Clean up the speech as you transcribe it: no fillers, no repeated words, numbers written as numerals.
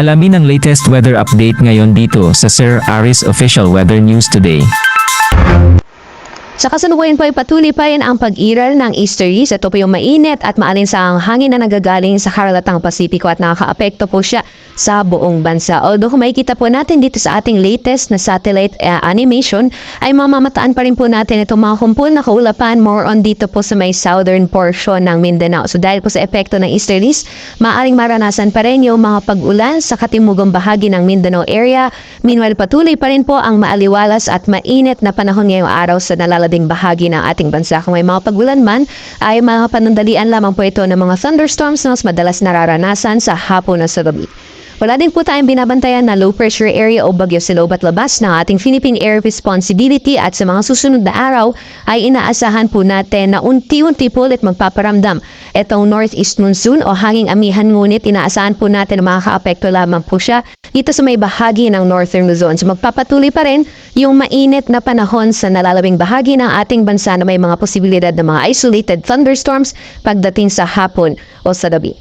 Alamin ang latest weather update ngayon dito sa Sir Aris Official Weather News Today. Sa kasalukuyan po ay patuloy pa rin ang pag-iral ng easterlies. Ito po yung mainit at maalinsahang hangin na nagagaling sa Karalatang Pasipiko at nakakaapekto po siya sa buong bansa. Although kung makikita po natin dito sa ating latest na satellite animation ay mamamataan pa rin po natin itong mga kumpul na kaulapan more on dito po sa may southern portion ng Mindanao. So dahil po sa epekto ng easterlies, maaring maranasan pa rin yung mga pag-ulan sa katimugang bahagi ng Mindanao area. Meanwhile, patuloy pa rin po ang maaliwalas at mainit na panahon ngayong araw sa nalalading bahagi ng ating bansa. Kung may mga pagulan man, ay mga panandalian lamang po ito ng mga thunderstorms na mas madalas nararanasan sa hapon at sa gabi. Wala din po tayong binabantayan na low pressure area o bagyo sa loob at labas ng ating Philippine Air Responsibility at sa mga susunod na araw ay inaasahan po natin na unti-unti po ulit magpaparamdam itong northeast monsoon o hanging amihan, ngunit inaasahan po natin na makakaapekto lamang po siya dito sa may bahagi ng northern Luzon. So magpapatuloy pa rin yung mainit na panahon sa nalalabing bahagi ng ating bansa na may mga posibilidad ng mga isolated thunderstorms pagdating sa hapon o sa gabi.